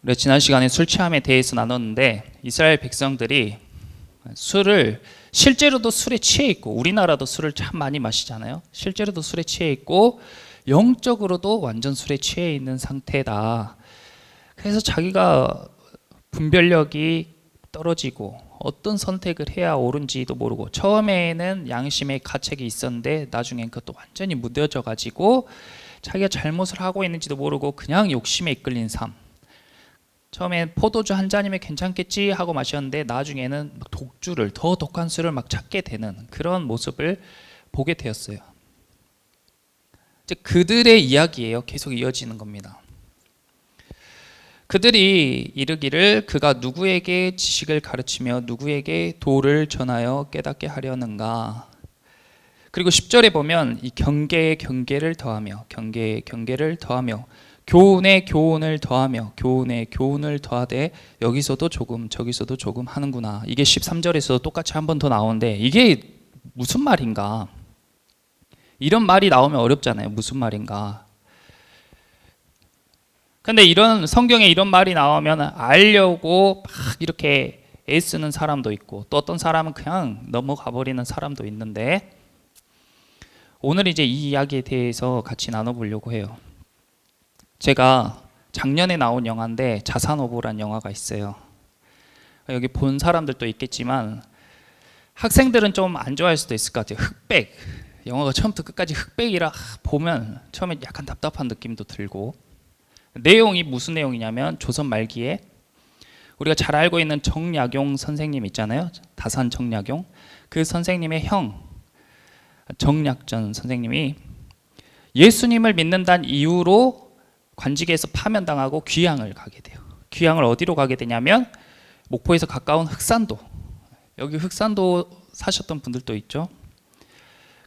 우리가 지난 시간에 술 취함에 대해서 나눴는데 이스라엘 백성들이 술을 실제로도 술에 취해 있고, 우리나라도 술을 참 많이 마시잖아요. 실제로도 술에 취해 있고 영적으로도 완전 술에 취해 있는 상태다. 그래서 자기가 분별력이 떨어지고 어떤 선택을 해야 옳은지도 모르고, 처음에는 양심의 가책이 있었는데 나중엔 그것도 완전히 무뎌져 가지고 자기가 잘못을 하고 있는지도 모르고 그냥 욕심에 이끌린 삶. 처음엔 포도주 한 잔이면 괜찮겠지 하고 마셨는데 나중에는 막 독주를, 더 독한 술을 막 찾게 되는 그런 모습을 보게 되었어요. 이제 그들의 이야기예요. 계속 이어지는 겁니다. 그들이 이르기를 그가 누구에게 지식을 가르치며 누구에게 도를 전하여 깨닫게 하려는가. 그리고 10절에 보면 이 경계에 경계를 더하며, 경계에 경계를 더하며, 교훈에 교훈을 더하며, 교훈에 교훈을 더하되 여기서도 조금 저기서도 조금 하는구나. 이게 13절에서 똑같이 한 번 더 나오는데 이게 무슨 말인가? 이런 말이 나오면 어렵잖아요. 무슨 말인가? 근데 이런 성경에 이런 말이 나오면 알려고 막 이렇게 애쓰는 사람도 있고, 또 어떤 사람은 그냥 넘어가 버리는 사람도 있는데, 오늘 이제 이 이야기에 대해서 같이 나눠보려고 해요. 제가 작년에 나온 영화인데 자산오보란 영화가 있어요. 여기 본 사람들도 있겠지만 학생들은 좀 안 좋아할 수도 있을 것 같아요. 흑백, 영화가 처음부터 끝까지 흑백이라 보면 처음에 약간 답답한 느낌도 들고, 내용이 무슨 내용이냐면 조선 말기에 우리가 잘 알고 있는 정약용 선생님 있잖아요. 다산 정약용. 그 선생님의 형 정약전 선생님이 예수님을 믿는다는 이유로 관직에서 파면당하고 귀양을 가게 돼요. 귀양을 어디로 가게 되냐면 목포에서 가까운 흑산도. 여기 흑산도 사셨던 분들도 있죠.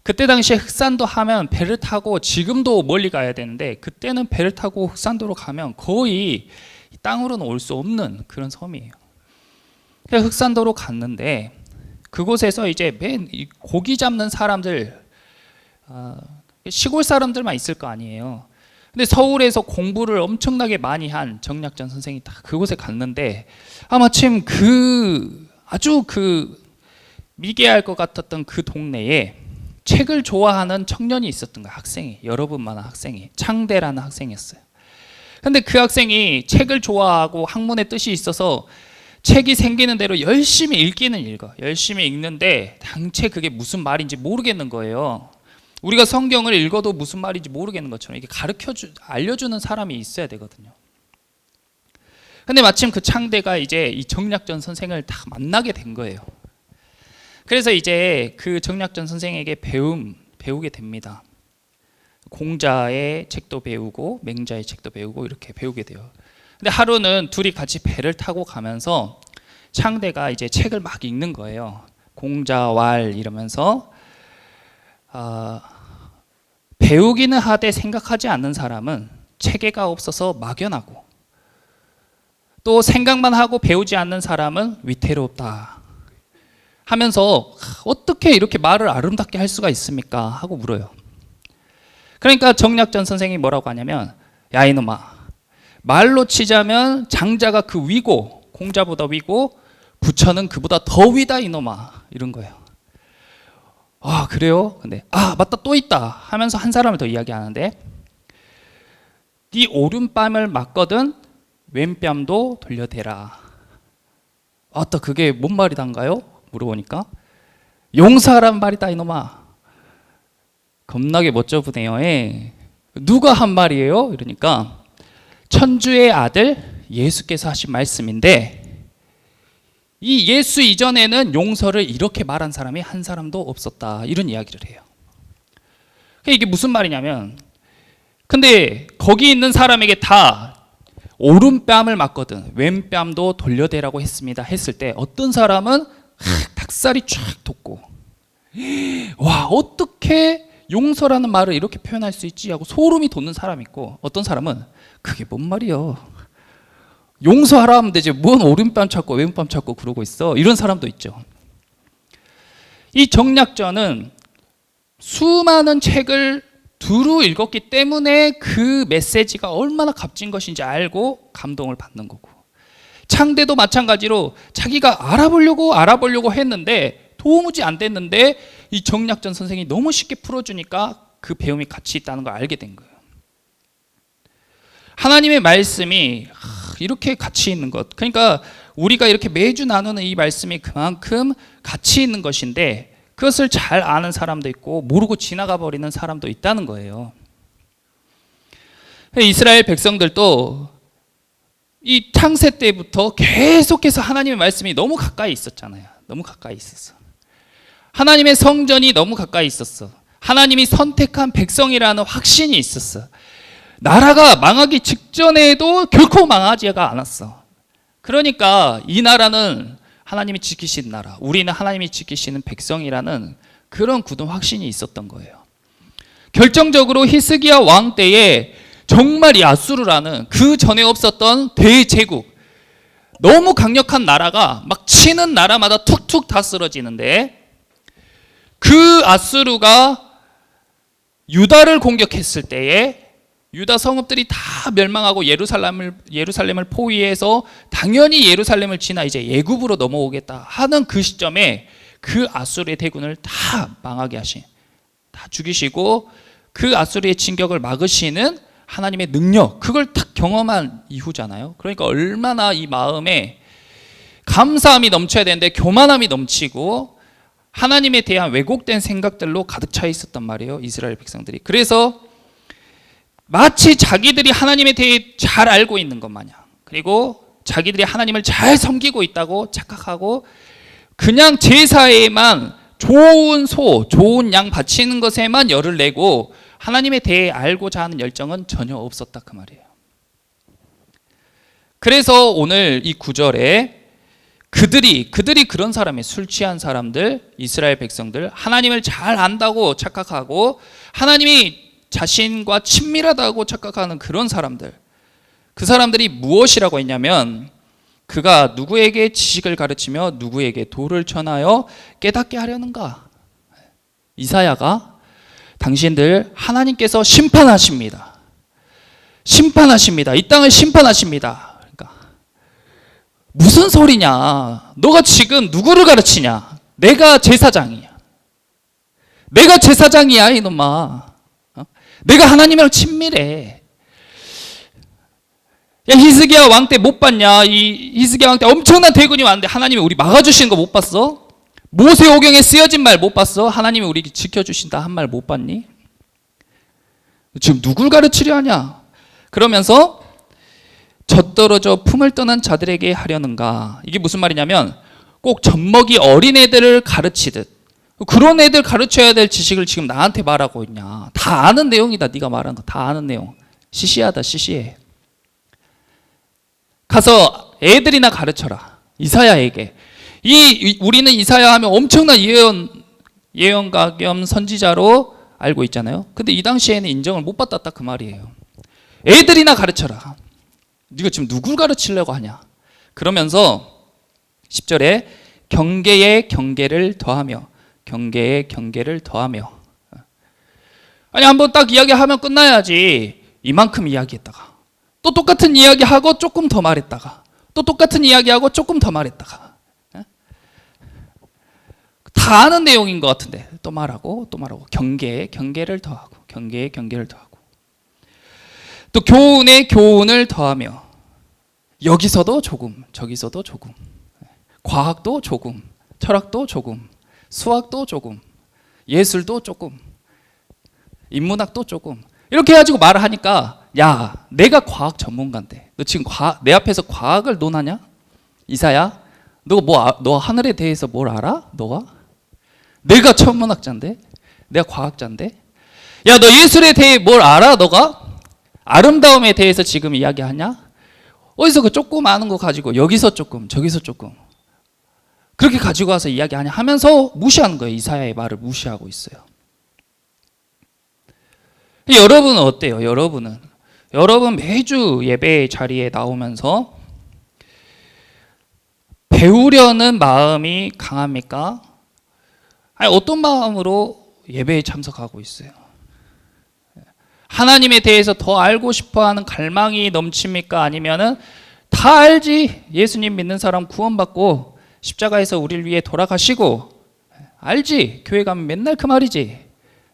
그때 당시에 흑산도 하면 배를 타고, 지금도 멀리 가야 되는데 그때는 배를 타고 흑산도로 가면 거의 땅으로는 올 수 없는 그런 섬이에요. 그래서 흑산도로 갔는데 그곳에서 이제 맨 고기 잡는 사람들, 시골 사람들만 있을 거 아니에요. 근데 서울에서 공부를 엄청나게 많이 한 정약전 선생이 딱 그곳에 갔는데, 마침 아주 미개할 것 같았던 그 동네에 책을 좋아하는 청년이 있었던 거예요. 학생이, 여러분만한 학생이, 창대라는 학생이었어요. 근데 그 학생이 책을 좋아하고 학문의 뜻이 있어서 책이 생기는 대로 열심히 읽기는 읽어. 열심히 읽는데 당최 그게 무슨 말인지 모르겠는 거예요. 우리가 성경을 읽어도 무슨 말인지 모르겠는 것처럼 이게 알려주는 사람이 있어야 되거든요. 근데 마침 그 창대가 이제 이 정약전 선생을 딱 만나게 된 거예요. 그래서 이제 그 정약전 선생에게 배우게 됩니다. 공자의 책도 배우고 맹자의 책도 배우고 이렇게 배우게 돼요. 근데 하루는 둘이 같이 배를 타고 가면서 창대가 이제 책을 막 읽는 거예요. 공자왈 이러면서 배우기는 하되 생각하지 않는 사람은 체계가 없어서 막연하고, 또 생각만 하고 배우지 않는 사람은 위태롭다 하면서 어떻게 이렇게 말을 아름답게 할 수가 있습니까? 하고 물어요. 그러니까 정약전 선생이 뭐라고 하냐면, 야 이놈아, 말로 치자면 장자가 그 위고, 공자보다 위고 부처는 그보다 더 위다 이놈아, 이런 거예요. 아 그래요? 근데 맞다, 또 있다 하면서 한 사람을 더 이야기하는데, 네 오른뺨을 맞거든 왼뺨도 돌려대라. 또 그게 뭔 말이단가요? 물어보니까 용서하란 말이다 이놈아. 겁나게 멋져 보네요. 누가 한 말이에요? 이러니까 천주의 아들 예수께서 하신 말씀인데, 이 예수 이전에는 용서를 이렇게 말한 사람이 한 사람도 없었다, 이런 이야기를 해요. 이게 무슨 말이냐면, 근데 거기 있는 사람에게 다 오른뺨을 맞거든 왼뺨도 돌려대라고 했습니다 했을 때, 어떤 사람은 닭살이 쫙 돋고, 와 어떻게 용서라는 말을 이렇게 표현할 수 있지 하고 소름이 돋는 사람이 있고, 어떤 사람은 그게 뭔 말이야, 용서하라 하면 되지 뭔 오른뺨 찾고 왼뺨 찾고 그러고 있어, 이런 사람도 있죠. 이 정약전은 수많은 책을 두루 읽었기 때문에 그 메시지가 얼마나 값진 것인지 알고 감동을 받는 거고, 창대도 마찬가지로 자기가 알아보려고 했는데 도무지 안 됐는데 이 정약전 선생이 너무 쉽게 풀어주니까 그 배움이 가치 있다는 걸 알게 된 거예요. 하나님의 말씀이 이렇게 가치 있는 것, 그러니까 우리가 이렇게 매주 나누는 이 말씀이 그만큼 가치 있는 것인데 그것을 잘 아는 사람도 있고 모르고 지나가 버리는 사람도 있다는 거예요. 이스라엘 백성들도 이 창세 때부터 계속해서 하나님의 말씀이 너무 가까이 있었잖아요. 너무 가까이 있었어. 하나님의 성전이 너무 가까이 있었어. 하나님이 선택한 백성이라는 확신이 있었어. 나라가 망하기 직전에도 결코 망하지가 않았어. 그러니까 이 나라는 하나님이 지키신 나라, 우리는 하나님이 지키시는 백성이라는 그런 굳은 확신이 있었던 거예요. 결정적으로 히스기야 왕 때에 정말 이 아수르라는 그 전에 없었던 대제국, 너무 강력한 나라가 막 치는 나라마다 툭툭 다 쓰러지는데, 그 아수르가 유다를 공격했을 때에 유다 성읍들이 다 멸망하고 예루살렘을 포위해서 당연히 예루살렘을 지나 이제 예굽으로 넘어오겠다 하는 그 시점에 그 아수르의 대군을 다 망하게 하신, 다 죽이시고 그 아수르의 진격을 막으시는 하나님의 능력, 그걸 딱 경험한 이후잖아요. 그러니까 얼마나 이 마음에 감사함이 넘쳐야 되는데 교만함이 넘치고 하나님에 대한 왜곡된 생각들로 가득 차 있었단 말이에요, 이스라엘 백성들이. 그래서 마치 자기들이 하나님에 대해 잘 알고 있는 것 마냥, 그리고 자기들이 하나님을 잘 섬기고 있다고 착각하고 그냥 제사에만 좋은 소, 좋은 양 바치는 것에만 열을 내고 하나님에 대해 알고자 하는 열정은 전혀 없었다 그 말이에요. 그래서 오늘 이 구절에 그들이 그런 사람이, 술 취한 사람들, 이스라엘 백성들, 하나님을 잘 안다고 착각하고 하나님이 자신과 친밀하다고 착각하는 그런 사람들, 그 사람들이 무엇이라고 했냐면, 그가 누구에게 지식을 가르치며 누구에게 도를 전하여 깨닫게 하려는가. 이사야가 당신들 하나님께서 심판하십니다. 심판하십니다. 이 땅을 심판하십니다. 그러니까 무슨 소리냐? 너가 지금 누구를 가르치냐? 내가 제사장이야. 내가 제사장이야 이놈아. 내가 하나님이랑 친밀해. 야, 히스기야 왕 때 못 봤냐? 이 히스기야 왕 때 엄청난 대군이 왔는데 하나님이 우리 막아주시는 거 못 봤어? 모세오경에 쓰여진 말 못 봤어? 하나님이 우리 지켜주신다 한 말 못 봤니? 지금 누굴 가르치려 하냐? 그러면서 젖떨어져 품을 떠난 자들에게 하려는가? 이게 무슨 말이냐면 꼭 젖먹이 어린애들을 가르치듯, 그런 애들 가르쳐야 될 지식을 지금 나한테 말하고 있냐? 다 아는 내용이다. 네가 말하는 거 다 아는 내용. 시시하다, 시시해. 가서 애들이나 가르쳐라. 이사야에게. 우리는 이사야 하면 엄청난 예언가 겸 선지자로 알고 있잖아요. 근데 이 당시에는 인정을 못 받았다 그 말이에요. 애들이나 가르쳐라. 네가 지금 누굴 가르치려고 하냐? 그러면서 10절에 경계에 경계를 더하며, 경계에 경계를 더하며. 아니, 한번 딱 이야기하면 끝나야지. 이만큼 이야기했다가 또 똑같은 이야기하고 조금 더 말했다가 또 똑같은 이야기하고 조금 더 말했다가, 다 아는 내용인 것 같은데 또 말하고 또 말하고. 경계에 경계를 더하고, 경계에 경계를 더하고, 또 교훈에 교훈을 더하며, 여기서도 조금 저기서도 조금, 과학도 조금, 철학도 조금, 수학도 조금, 예술도 조금, 인문학도 조금, 이렇게 해가지고 말을 하니까, 야, 내가 과학 전문가인데 너 지금 내 앞에서 과학을 논하냐? 이사야, 너 하늘에 대해서 뭘 알아? 너가? 내가 천문학자인데, 내가 과학자인데. 야, 너 예술에 대해 뭘 알아? 너가? 아름다움에 대해서 지금 이야기하냐? 어디서 그 조금 아는 거 가지고 여기서 조금 저기서 조금 그렇게 가지고 와서 이야기하냐 하면서 무시하는 거예요. 이사야의 말을 무시하고 있어요. 여러분은 어때요? 여러분 매주 예배 자리에 나오면서 배우려는 마음이 강합니까? 아니, 어떤 마음으로 예배에 참석하고 있어요? 하나님에 대해서 더 알고 싶어하는 갈망이 넘칩니까? 아니면은 다 알지, 예수님 믿는 사람 구원받고 십자가에서 우리를 위해 돌아가시고, 알지, 교회 가면 맨날 그 말이지,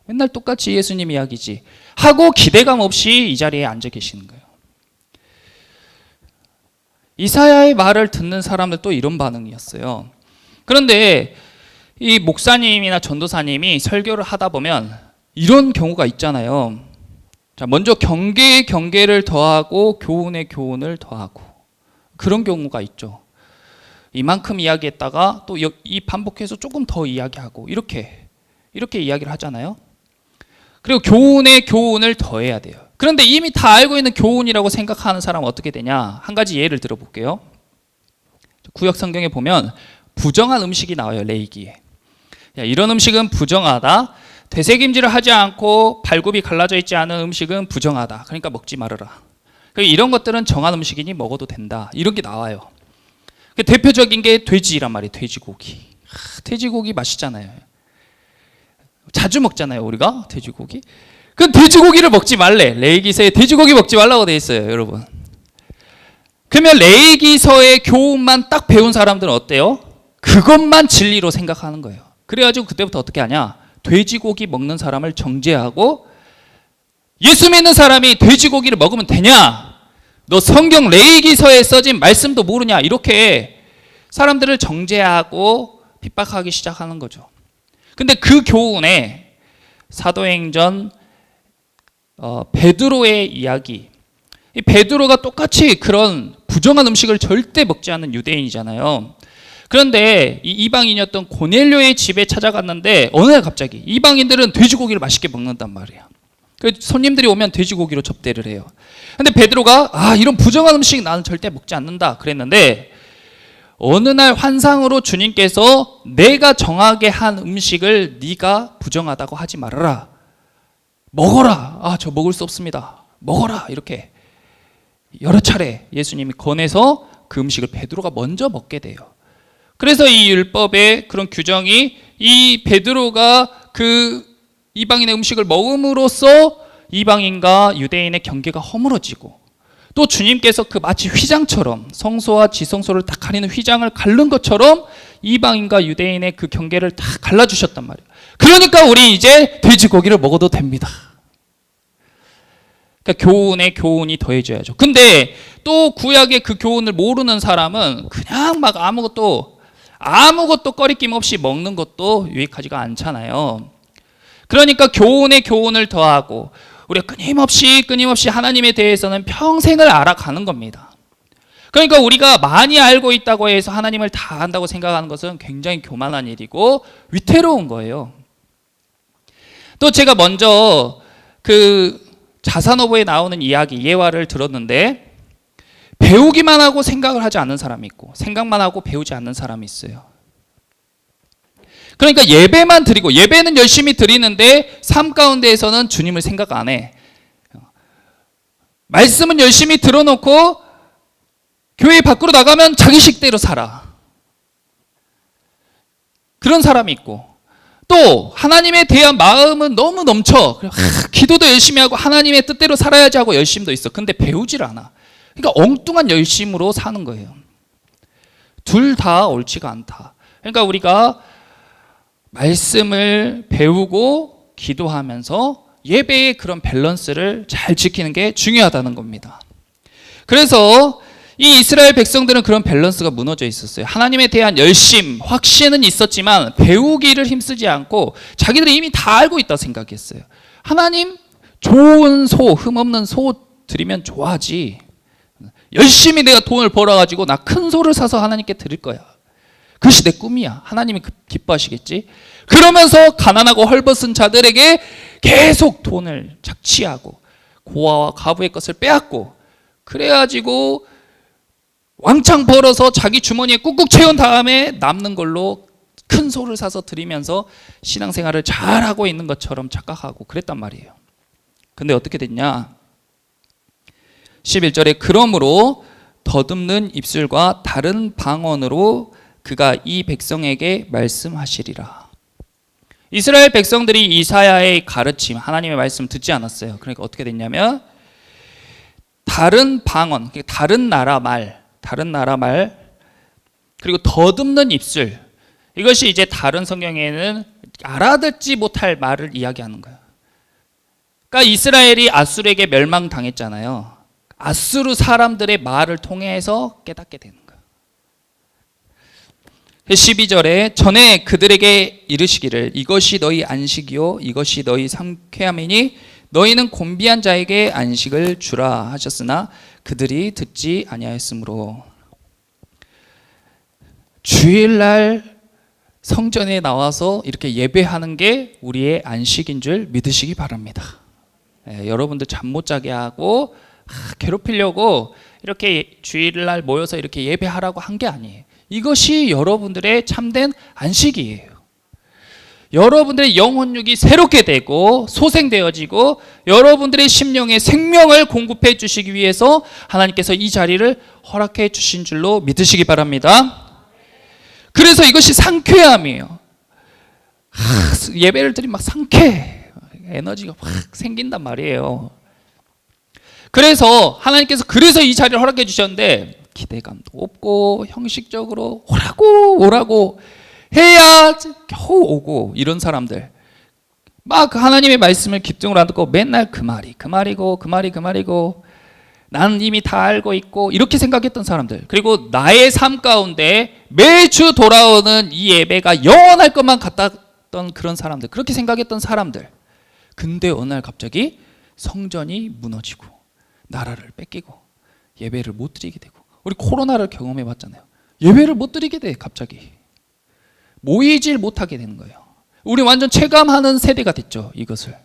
맨날 똑같이 예수님 이야기지 하고 기대감 없이 이 자리에 앉아 계시는 거예요. 이사야의 말을 듣는 사람들도 이런 반응이었어요. 그런데 이 목사님이나 전도사님이 설교를 하다 보면 이런 경우가 있잖아요. 자, 먼저 경계에 경계를 더하고 교훈에 교훈을 더하고, 그런 경우가 있죠. 이만큼 이야기했다가 또 이 반복해서 조금 더 이야기하고, 이렇게 이야기를 하잖아요. 그리고 교훈에 교훈을 더해야 돼요. 그런데 이미 다 알고 있는 교훈이라고 생각하는 사람은 어떻게 되냐? 한 가지 예를 들어볼게요. 구약 성경에 보면 부정한 음식이 나와요. 레위기에. 야, 이런 음식은 부정하다. 되새김질을 하지 않고 발굽이 갈라져 있지 않은 음식은 부정하다. 그러니까 먹지 말아라. 이런 것들은 정한 음식이니 먹어도 된다. 이런 게 나와요. 대표적인 게 돼지란 말이에요. 돼지고기. 돼지고기 맛있잖아요. 자주 먹잖아요, 우리가 돼지고기. 그 돼지고기를 먹지 말래. 레위기서에 돼지고기 먹지 말라고 돼 있어요, 여러분. 그러면 레위기서의 교훈만 딱 배운 사람들은 어때요? 그것만 진리로 생각하는 거예요. 그래가지고 그때부터 어떻게 하냐? 돼지고기 먹는 사람을 정죄하고, 예수 믿는 사람이 돼지고기를 먹으면 되냐? 너 성경 레위기서에 써진 말씀도 모르냐? 이렇게 사람들을 정죄하고 핍박하기 시작하는 거죠. 근데 그 교훈에 사도행전 베드로의 이야기, 이 베드로가 똑같이 그런 부정한 음식을 절대 먹지 않는 유대인이잖아요. 그런데 이 이방인이었던 고넬료의 집에 찾아갔는데 어느 날 갑자기 이방인들은 돼지고기를 맛있게 먹는단 말이야. 손님들이 오면 돼지고기로 접대를 해요. 근데 베드로가 이런 부정한 음식 나는 절대 먹지 않는다 그랬는데, 어느 날 환상으로 주님께서 내가 정하게 한 음식을 네가 부정하다고 하지 말아라. 먹어라. 저 먹을 수 없습니다. 먹어라. 이렇게 여러 차례 예수님이 권해서 그 음식을 베드로가 먼저 먹게 돼요. 그래서 이 율법의 그런 규정이 이 베드로가 그 이방인의 음식을 먹음으로써 이방인과 유대인의 경계가 허물어지고, 또 주님께서 그 마치 휘장처럼 성소와 지성소를 딱 가리는 휘장을 가른 것처럼 이방인과 유대인의 그 경계를 다 갈라주셨단 말이에요. 그러니까 우리 이제 돼지고기를 먹어도 됩니다. 그러니까 교훈에 교훈이 더해져야죠. 근데 또 구약의 그 교훈을 모르는 사람은 그냥 막 아무것도 꺼리낌 없이 먹는 것도 유익하지가 않잖아요. 그러니까 교훈에 교훈을 더하고, 우리가 끊임없이 하나님에 대해서는 평생을 알아가는 겁니다. 그러니까 우리가 많이 알고 있다고 해서 하나님을 다 안다고 생각하는 것은 굉장히 교만한 일이고 위태로운 거예요. 또 제가 먼저 그 자산어부에 나오는 이야기, 예화를 들었는데, 배우기만 하고 생각을 하지 않는 사람이 있고 생각만 하고 배우지 않는 사람이 있어요. 그러니까 예배만 드리고, 예배는 열심히 드리는데 삶 가운데에서는 주님을 생각 안 해. 말씀은 열심히 들어놓고 교회 밖으로 나가면 자기 식대로 살아. 그런 사람이 있고, 또 하나님에 대한 마음은 너무 넘쳐. 기도도 열심히 하고 하나님의 뜻대로 살아야지 하고 열심도 있어. 근데 배우질 않아. 그러니까 엉뚱한 열심으로 사는 거예요. 둘 다 옳지가 않다. 그러니까 우리가 말씀을 배우고 기도하면서 예배의 그런 밸런스를 잘 지키는 게 중요하다는 겁니다. 그래서 이 이스라엘 백성들은 그런 밸런스가 무너져 있었어요. 하나님에 대한 열심, 확신은 있었지만 배우기를 힘쓰지 않고 자기들이 이미 다 알고 있다고 생각했어요. 하나님, 좋은 소, 흠없는 소 드리면 좋아하지. 열심히 내가 돈을 벌어가지고 나 큰 소를 사서 하나님께 드릴 거야. 그것이 내 꿈이야. 하나님이 기뻐하시겠지. 그러면서 가난하고 헐벗은 자들에게 계속 돈을 착취하고 고아와 과부의 것을 빼앗고, 그래가지고 왕창 벌어서 자기 주머니에 꾹꾹 채운 다음에 남는 걸로 큰 소를 사서 드리면서 신앙생활을 잘하고 있는 것처럼 착각하고 그랬단 말이에요. 근데 어떻게 됐냐? 11절에 그러므로 더듬는 입술과 다른 방언으로 그가 이 백성에게 말씀하시리라. 이스라엘 백성들이 이사야의 가르침, 하나님의 말씀 듣지 않았어요. 그러니까 어떻게 됐냐면 다른 방언, 다른 나라 말, 그리고 더듬는 입술, 이것이 이제 다른 성경에는 알아듣지 못할 말을 이야기하는 거예요. 그러니까 이스라엘이 아수르에게 멸망당했잖아요. 아수르 사람들의 말을 통해서 깨닫게 되는 거예요. 12절에 전에 그들에게 이르시기를 이것이 너희 안식이요 이것이 너희 상쾌함이니 너희는 곤비한 자에게 안식을 주라 하셨으나 그들이 듣지 아니하였으므로. 주일날 성전에 나와서 이렇게 예배하는 게 우리의 안식인 줄 믿으시기 바랍니다. 여러분들 잠 못 자게 하고 괴롭히려고 이렇게 주일날 모여서 이렇게 예배하라고 한 게 아니에요. 이것이 여러분들의 참된 안식이에요. 여러분들의 영혼육이 새롭게 되고 소생되어지고 여러분들의 심령의 생명을 공급해 주시기 위해서 하나님께서 이 자리를 허락해 주신 줄로 믿으시기 바랍니다. 그래서 이것이 상쾌함이에요. 예배를 드리면 막 상쾌해, 에너지가 확 생긴단 말이에요. 그래서 하나님께서 이 자리를 허락해 주셨는데 기대감도 없고 형식적으로 오라고 해야 겨우 오고, 이런 사람들 막 하나님의 말씀을 집중을 안 듣고 맨날 그 말이고 나는 이미 다 알고 있고 이렇게 생각했던 사람들, 그리고 나의 삶 가운데 매주 돌아오는 이 예배가 영원할 것만 같았던 그런 사람들, 그렇게 생각했던 사람들. 근데 어느 날 갑자기 성전이 무너지고 나라를 뺏기고 예배를 못 드리게 되고, 우리 코로나를 경험해 봤잖아요. 예배를 못 드리게 돼. 갑자기 모이질 못하게 되는 거예요. 우리 완전 체감하는 세대가 됐죠. 이것을.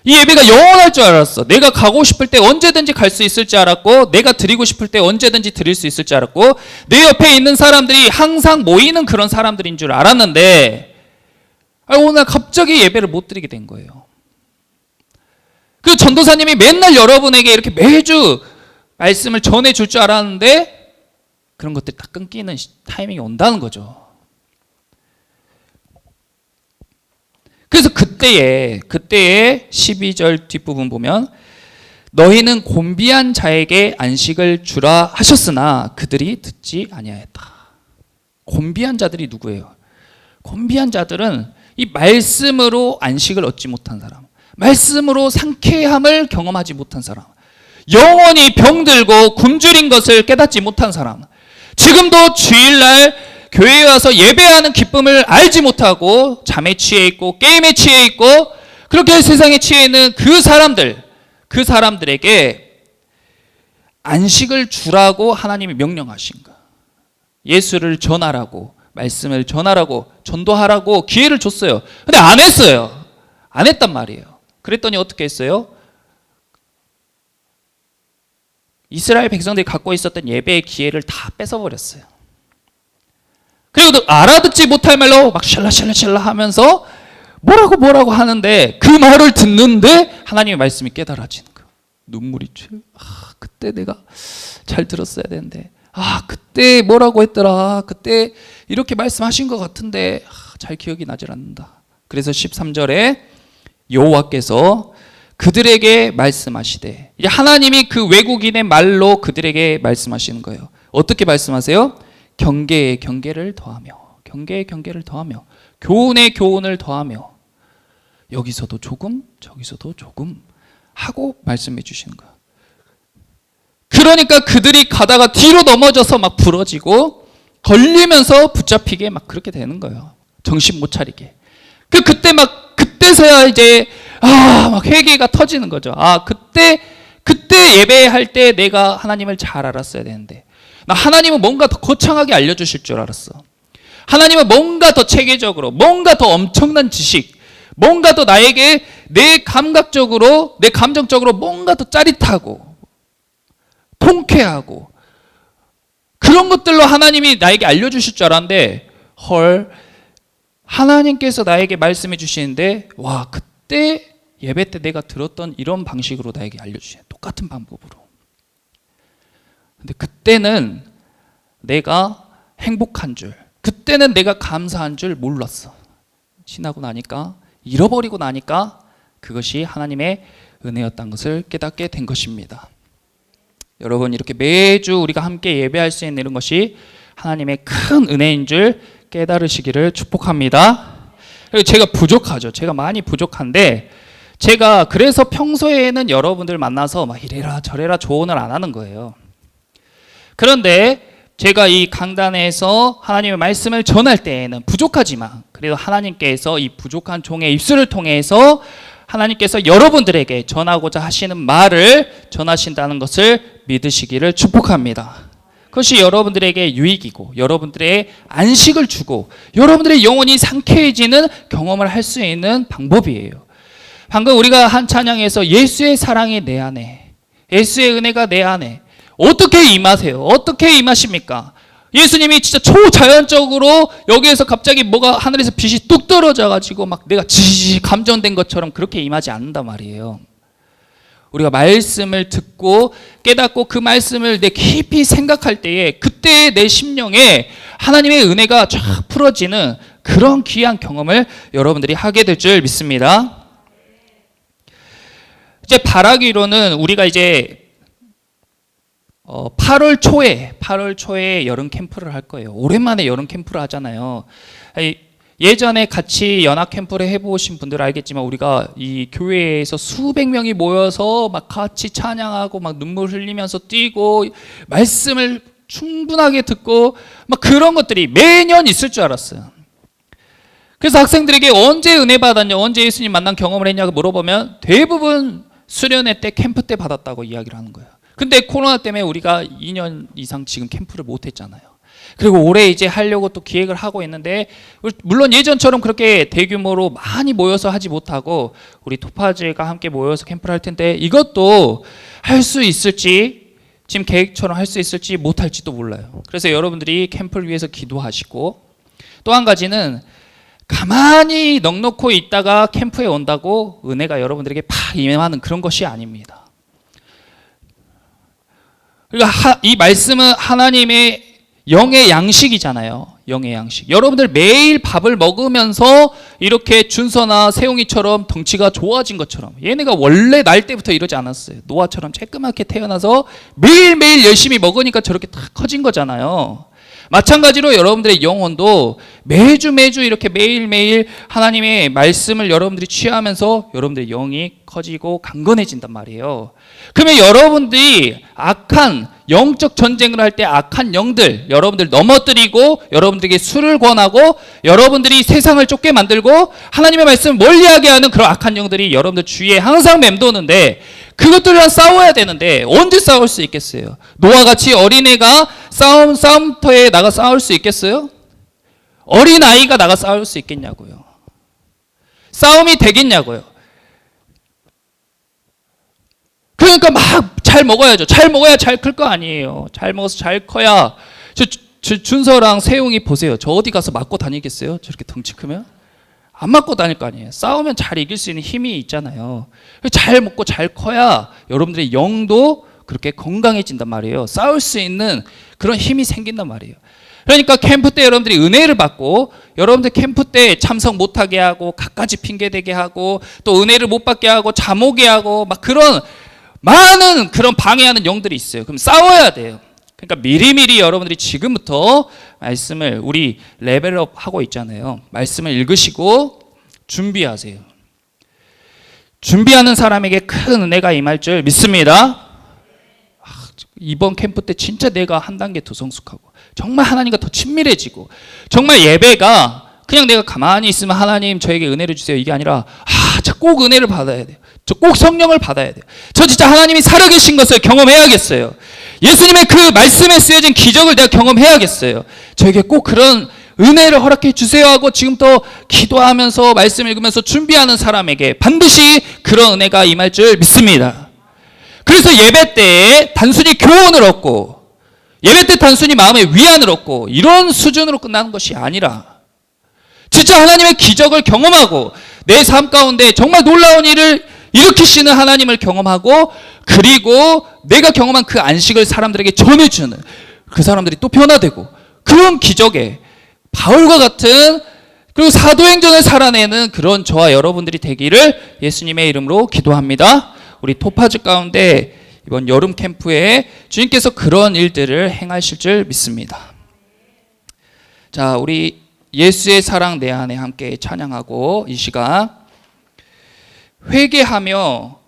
이 예배가 영원할 줄 알았어. 내가 가고 싶을 때 언제든지 갈 수 있을 줄 알았고, 내가 드리고 싶을 때 언제든지 드릴 수 있을 줄 알았고, 내 옆에 있는 사람들이 항상 모이는 그런 사람들인 줄 알았는데 오늘 갑자기 예배를 못 드리게 된 거예요. 그 전도사님이 맨날 여러분에게 이렇게 매주 말씀을 전해줄 줄 알았는데 그런 것들이 딱 끊기는 타이밍이 온다는 거죠. 그래서 그때에 12절 뒷부분 보면 너희는 곤비한 자에게 안식을 주라 하셨으나 그들이 듣지 아니하였다. 곤비한 자들이 누구예요? 곤비한 자들은 이 말씀으로 안식을 얻지 못한 사람, 말씀으로 상쾌함을 경험하지 못한 사람, 영원히 병들고 굶주린 것을 깨닫지 못한 사람, 지금도 주일날 교회에 와서 예배하는 기쁨을 알지 못하고 잠에 취해 있고 게임에 취해 있고 그렇게 세상에 취해 있는 그 사람들에게 안식을 주라고 하나님이 명령하신 거. 예수를 전하라고, 말씀을 전하라고, 전도하라고 기회를 줬어요. 근데 안 했어요. 안 했단 말이에요. 그랬더니 어떻게 했어요? 이스라엘 백성들이 갖고 있었던 예배의 기회를 다 뺏어버렸어요. 그리고 알아듣지 못할 말로 막 샬라샬라샬라 하면서 뭐라고 하는데, 그 말을 듣는데 하나님의 말씀이 깨달아지는 거예요. 눈물이 그때 내가 잘 들었어야 되는데, 그때 뭐라고 했더라, 그때 이렇게 말씀하신 것 같은데 잘 기억이 나질 않는다. 그래서 13절에 여호와께서 그들에게 말씀하시되, 이제 하나님이 그 외국인의 말로 그들에게 말씀하시는 거예요. 어떻게 말씀하세요? 경계에 경계를 더하며, 경계에 경계를 더하며, 교훈에 교훈을 더하며, 여기서도 조금 저기서도 조금 하고 말씀해 주시는 거예요. 그러니까 그들이 가다가 뒤로 넘어져서 막 부러지고 걸리면서 붙잡히게 막 그렇게 되는 거예요. 정신 못 차리게. 그때서야 이제 막 회개가 터지는 거죠. 그때 예배할 때 내가 하나님을 잘 알았어야 되는데, 나 하나님은 뭔가 더 거창하게 알려주실 줄 알았어. 하나님은 뭔가 더 체계적으로, 뭔가 더 엄청난 지식, 뭔가 더 나에게 내 감각적으로, 내 감정적으로 뭔가 더 짜릿하고 통쾌하고 그런 것들로 하나님이 나에게 알려주실 줄 알았는데, 하나님께서 나에게 말씀해 주시는데, 그때 예배 때 내가 들었던 이런 방식으로 나에게 알려주시네. 똑같은 방법으로. 근데 그때는 내가 행복한 줄, 그때는 내가 감사한 줄 몰랐어. 지나고 나니까, 잃어버리고 나니까 그것이 하나님의 은혜였다는 것을 깨닫게 된 것입니다. 여러분, 이렇게 매주 우리가 함께 예배할 수 있는 이런 것이 하나님의 큰 은혜인 줄 깨달으시기를 축복합니다. 그리고 제가 부족하죠. 제가 많이 부족한데, 제가 그래서 평소에는 여러분들 만나서 막 이래라 저래라 조언을 안 하는 거예요. 그런데 제가 이 강단에서 하나님의 말씀을 전할 때에는 부족하지만 그래도 하나님께서 이 부족한 종의 입술을 통해서 하나님께서 여러분들에게 전하고자 하시는 말을 전하신다는 것을 믿으시기를 축복합니다. 그것이 여러분들에게 유익이고 여러분들의 안식을 주고 여러분들의 영혼이 상쾌해지는 경험을 할 수 있는 방법이에요. 방금 우리가 한 찬양에서 예수의 사랑이 내 안에, 예수의 은혜가 내 안에 어떻게 임하세요? 어떻게 임하십니까? 예수님이 진짜 초자연적으로 여기에서 갑자기 뭐가 하늘에서 빛이 뚝 떨어져 가지고 막 내가 지지 감전된 것처럼 그렇게 임하지 않는단 말이에요. 우리가 말씀을 듣고 깨닫고 그 말씀을 내 깊이 생각할 때에 그때 내 심령에 하나님의 은혜가 쫙 풀어지는 그런 귀한 경험을 여러분들이 하게 될 줄 믿습니다. 이제 바라기로는 우리가 이제 8월 초에 여름 캠프를 할 거예요. 오랜만에 여름 캠프를 하잖아요. 예전에 같이 연합 캠프를 해보신 분들은 알겠지만 우리가 이 교회에서 수백 명이 모여서 막 같이 찬양하고 막 눈물 흘리면서 뛰고 말씀을 충분하게 듣고 막 그런 것들이 매년 있을 줄 알았어요. 그래서 학생들에게 언제 은혜 받았냐, 언제 예수님 만난 경험을 했냐고 물어보면 대부분 수련회 때 캠프 때 받았다고 이야기를 하는 거예요. 근데 코로나 때문에 우리가 2년 이상 지금 캠프를 못 했잖아요. 그리고 올해 이제 하려고 또 기획을 하고 있는데, 물론 예전처럼 그렇게 대규모로 많이 모여서 하지 못하고 우리 토파즈가 함께 모여서 캠프를 할 텐데 이것도 할 수 있을지, 지금 계획처럼 할 수 있을지 못할지도 몰라요. 그래서 여러분들이 캠프를 위해서 기도하시고, 또 한 가지는 가만히 넋놓고 있다가 캠프에 온다고 은혜가 여러분들에게 팍 임하는 그런 것이 아닙니다. 그러니까 이 말씀은 하나님의 영의 양식이잖아요. 영의 양식. 여러분들 매일 밥을 먹으면서 이렇게 준서나 세용이처럼 덩치가 좋아진 것처럼, 얘네가 원래 날 때부터 이러지 않았어요. 노아처럼 쬐끄맣게 태어나서 매일매일 열심히 먹으니까 저렇게 다 커진 거잖아요. 마찬가지로 여러분들의 영혼도 매주 이렇게 매일매일 하나님의 말씀을 여러분들이 취하면서 여러분들의 영이 커지고 강건해진단 말이에요. 그러면 여러분들이 악한 영적 전쟁을 할 때 악한 영들 여러분들 넘어뜨리고 여러분들에게 술을 권하고 여러분들이 세상을 쫓게 만들고 하나님의 말씀을 멀리하게 하는 그런 악한 영들이 여러분들 주위에 항상 맴도는데, 그것들이랑 싸워야 되는데 언제 싸울 수 있겠어요? 노아같이 어린애가 싸움터에 나가 싸울 수 있겠어요? 어린아이가 나가 싸울 수 있겠냐고요. 싸움이 되겠냐고요. 그러니까 막 잘 먹어야죠. 잘 먹어야 잘 클 거 아니에요. 잘 먹어서 잘 커야. 준서랑 세용이 보세요. 저 어디 가서 맞고 다니겠어요? 저렇게 덩치 크면? 안 맞고 다닐 거 아니에요. 싸우면 잘 이길 수 있는 힘이 있잖아요. 잘 먹고 잘 커야 여러분들의 영도 그렇게 건강해진단 말이에요. 싸울 수 있는 그런 힘이 생긴단 말이에요. 그러니까 캠프 때 여러분들이 은혜를 받고, 여러분들 캠프 때 참석 못하게 하고 갖가지 핑계대게 하고 또 은혜를 못 받게 하고 잠 오게 하고 막 그런 많은 그런 방해하는 영들이 있어요. 그럼 싸워야 돼요. 그러니까 미리미리 여러분들이 지금부터 말씀을, 우리 레벨업 하고 있잖아요. 말씀을 읽으시고 준비하세요. 준비하는 사람에게 큰 은혜가 임할 줄 믿습니다. 이번 캠프 때 진짜 내가 한 단계 더 성숙하고 정말 하나님과 더 친밀해지고, 정말 예배가 그냥 내가 가만히 있으면 하나님 저에게 은혜를 주세요 이게 아니라, 저 꼭 은혜를 받아야 돼요. 저 꼭 성령을 받아야 돼요. 저 진짜 하나님이 살아계신 것을 경험해야겠어요. 예수님의 그 말씀에 쓰여진 기적을 내가 경험해야겠어요. 저에게 꼭 그런 은혜를 허락해 주세요 하고 지금부터 기도하면서 말씀 읽으면서 준비하는 사람에게 반드시 그런 은혜가 임할 줄 믿습니다. 그래서 예배 때 단순히 교훈을 얻고, 예배 때 단순히 마음의 위안을 얻고 이런 수준으로 끝나는 것이 아니라, 진짜 하나님의 기적을 경험하고 내 삶 가운데 정말 놀라운 일을 일으키시는 하나님을 경험하고, 그리고 내가 경험한 그 안식을 사람들에게 전해주는, 그 사람들이 또 변화되고 그런 기적에 바울과 같은 그리고 사도행전을 살아내는 그런 저와 여러분들이 되기를 예수님의 이름으로 기도합니다. 우리 토파즈 가운데 이번 여름 캠프에 주님께서 그런 일들을 행하실 줄 믿습니다. 자, 우리 예수의 사랑 내 안에 함께 찬양하고 이 시간 회개하며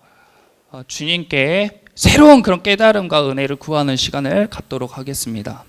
주님께 새로운 그런 깨달음과 은혜를 구하는 시간을 갖도록 하겠습니다.